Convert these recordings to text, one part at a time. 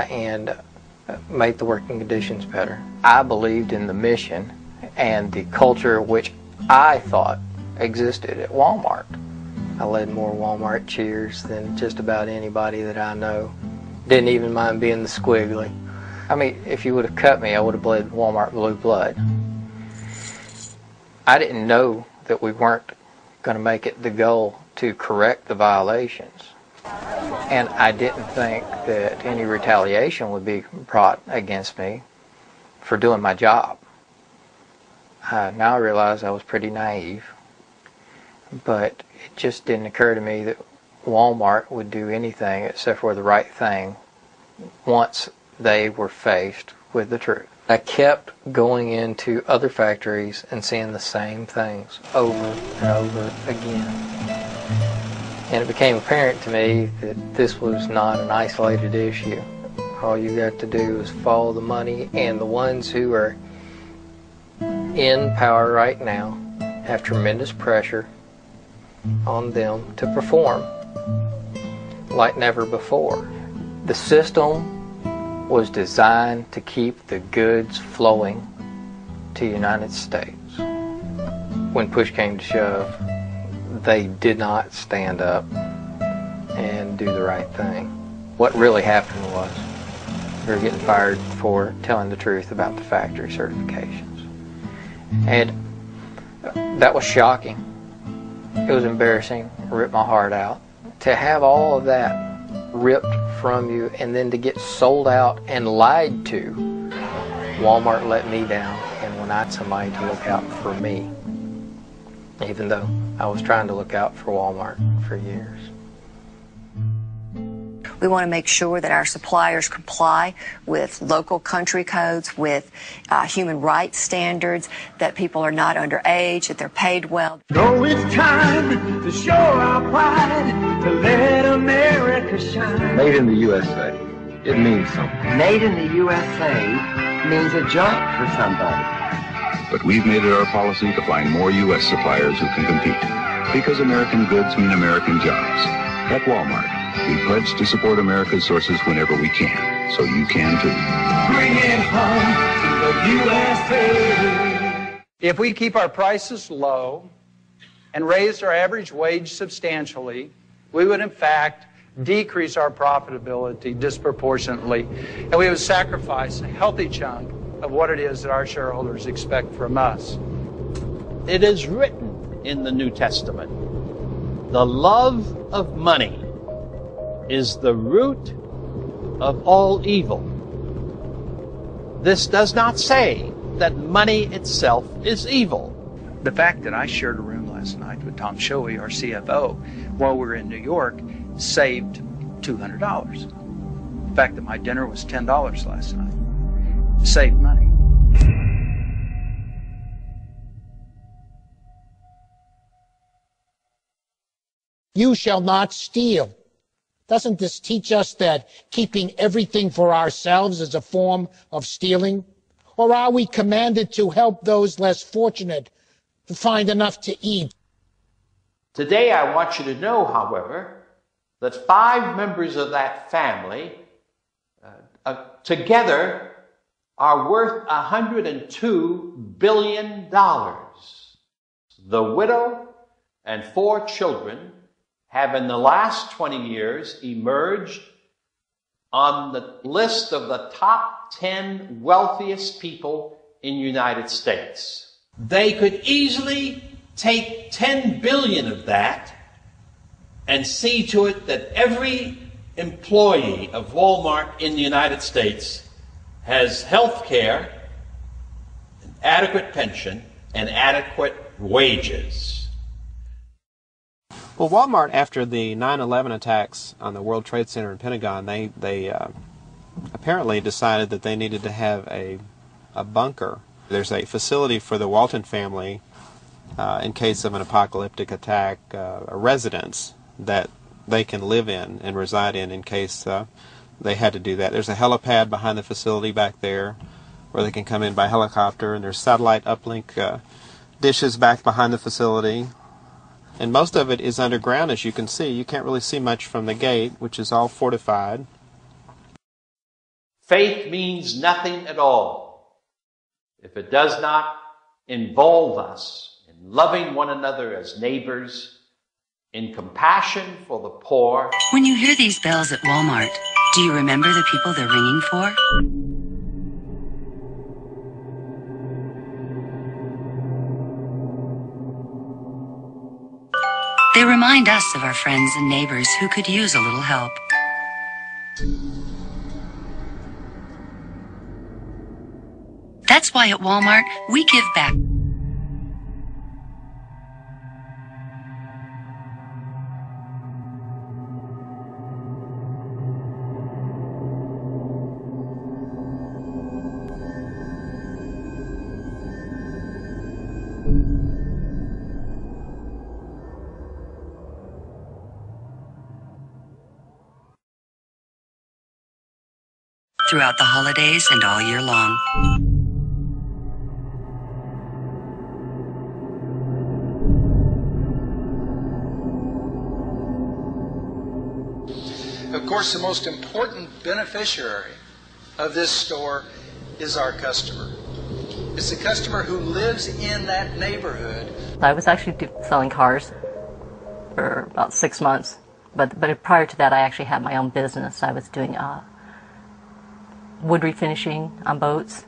and make the working conditions better. I believed in the mission and the culture which I thought existed at Walmart. I led more Walmart cheers than just about anybody that I know. Didn't even mind being the squiggly. I mean, if you would have cut me, I would have bled Walmart blue blood. I didn't know that we weren't going to make it the goal to correct the violations. And I didn't think that any retaliation would be brought against me for doing my job. Now I realize I was pretty naive, but it just didn't occur to me that Walmart would do anything except for the right thing once they were faced with the truth. I kept going into other factories and seeing the same things over and over again. And it became apparent to me that this was not an isolated issue. All you got to do is follow the money, and the ones who are in power right now have tremendous pressure on them to perform like never before. The system was designed to keep the goods flowing to the United States. When push came to shove, they did not stand up and do the right thing. What really happened was we were getting fired for telling the truth about the factory certifications. And that was shocking. It was embarrassing. It ripped my heart out. To have all of that ripped from you and then to get sold out and lied to, Walmart let me down, and when I had somebody to look out for me, even though I was trying to look out for Walmart for years. We want to make sure that our suppliers comply with local country codes, with human rights standards, that people are not underage, that they're paid well. So it's time to show our pride, to let America shine. Made in the USA, it means something. Made in the USA means a job for somebody. But we've made it our policy to find more U.S. suppliers who can compete. Because American goods mean American jobs. At Walmart, we pledge to support America's sources whenever we can, so you can too. Bring it home to the USA. If we keep our prices low and raise our average wage substantially, we would in fact decrease our profitability disproportionately, and we would sacrifice a healthy chunk of what it is that our shareholders expect from us. It is written in the New Testament, the love of money is the root of all evil. This does not say that money itself is evil. The fact that I shared a room last night with Tom Shoei, our CFO, while we were in New York, saved $200. The fact that my dinner was $10 last night saved money. You shall not steal. Doesn't this teach us that keeping everything for ourselves is a form of stealing? Or are we commanded to help those less fortunate to find enough to eat? Today I want you to know, however, that 5 members of that family together are worth $102 billion. The widow and 4 children have in the last 20 years emerged on the list of the top 10 wealthiest people in the United States. They could easily take 10 billion of that and see to it that every employee of Walmart in the United States has health care, an adequate pension, and adequate wages. Well, Walmart, after the 9/11 attacks on the World Trade Center and Pentagon, they apparently decided that they needed to have a bunker. There's a facility for the Walton family in case of an apocalyptic attack, a residence that they can live in and reside in case they had to do that. There's a helipad behind the facility back there where they can come in by helicopter, and there's satellite uplink dishes back behind the facility. And most of it is underground, as you can see. You can't really see much from the gate, which is all fortified. Faith means nothing at all if it does not involve us in loving one another as neighbors, in compassion for the poor. When you hear these bells at Walmart, do you remember the people they're ringing for? They remind us of our friends and neighbors who could use a little help. That's why at Walmart, we give back. Throughout the holidays and all year long. Of course, the most important beneficiary of this store is our customer. It's the customer who lives in that neighborhood. I was actually selling cars for about 6 months, but prior to that I actually had my own business. I was doing wood refinishing on boats,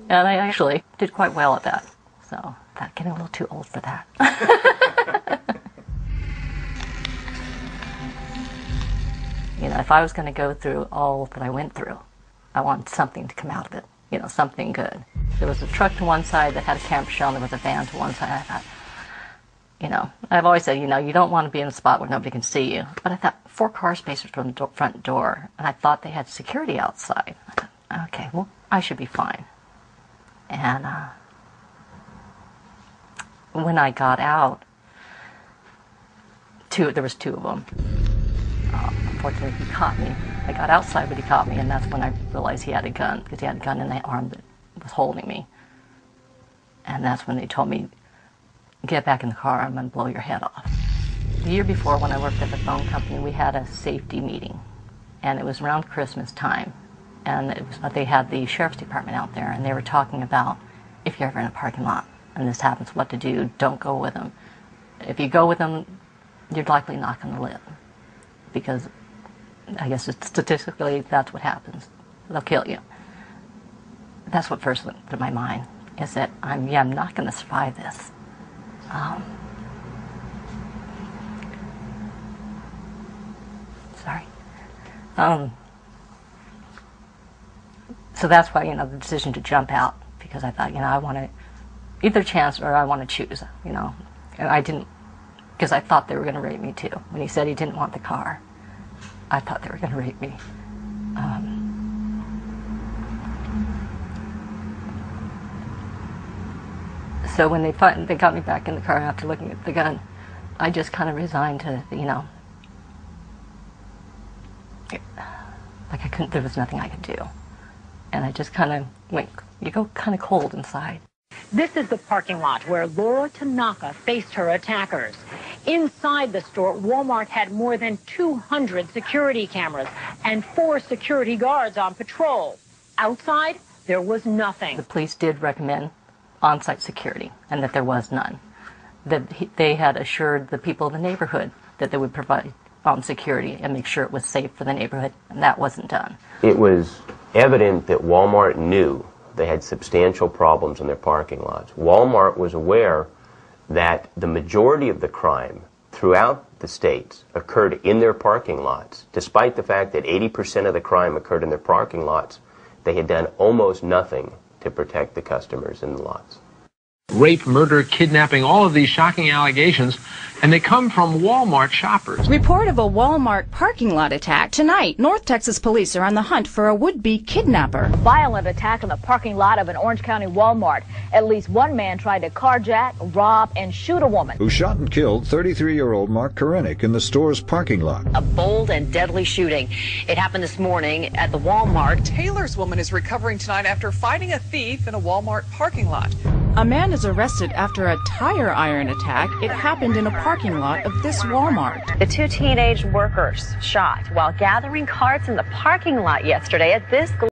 and I actually did quite well at that. So that's getting a little too old for that. You know, if I was going to go through all that I went through, I wanted something to come out of it. You know, something good. There was a truck to one side that had a camper shell, and there was a van to one side. I thought, you know, I've always said, you know, you don't want to be in a spot where nobody can see you. But I thought 4 car spaces from the front door, and I thought they had security outside. I thought, okay, well, I should be fine. And when I got out, there was 2 of them. Unfortunately, he caught me. I got outside, but he caught me, and that's when I realized he had a gun, because he had a gun in the arm that was holding me. And that's when they told me, get back in the car, I'm going to blow your head off. The year before, when I worked at the phone company, we had a safety meeting, and it was around Christmas time, and they had the sheriff's department out there, and they were talking about if you're ever in a parking lot and this happens, what to do. Don't go with them. If you go with them, you're likely not going to live, because I guess statistically that's what happens. They'll kill you. That's what first went through my mind, is that I'm not going to survive this. So that's why, the decision to jump out, because I thought, I want to either chance or I want to choose, and I didn't, because I thought they were going to rape me too. When he said he didn't want the car, I thought they were going to rape me. So when they got me back in the car after looking at the gun, I just kind of resigned to, like there was nothing I could do. And I just kind of went, you go kind of cold inside. This is the parking lot where Laura Tanaka faced her attackers. Inside the store, Walmart had more than 200 security cameras and 4 security guards on patrol. Outside, there was nothing. The police did recommend on-site security, and that there was none. That they had assured the people of the neighborhood that they would provide security and make sure it was safe for the neighborhood, and that wasn't done. It was evident that Walmart knew they had substantial problems in their parking lots. Walmart was aware that the majority of the crime throughout the states occurred in their parking lots. Despite the fact that 80% of the crime occurred in their parking lots, they had done almost nothing to protect the customers in the lots. Rape, murder, kidnapping, all of these shocking allegations, and they come from Walmart shoppers. Report of a Walmart parking lot attack. Tonight, North Texas police are on the hunt for a would-be kidnapper. A violent attack in the parking lot of an Orange County Walmart. At least one man tried to carjack, rob, and shoot a woman. Who shot and killed 33-year-old Mark Korenick in the store's parking lot. A bold and deadly shooting. It happened this morning at the Walmart. Taylor's woman is recovering tonight after fighting a thief in a Walmart parking lot. A man is arrested after a tire iron attack. It happened in a parking lot of this Walmart. The 2 teenage workers shot while gathering carts in the parking lot yesterday at this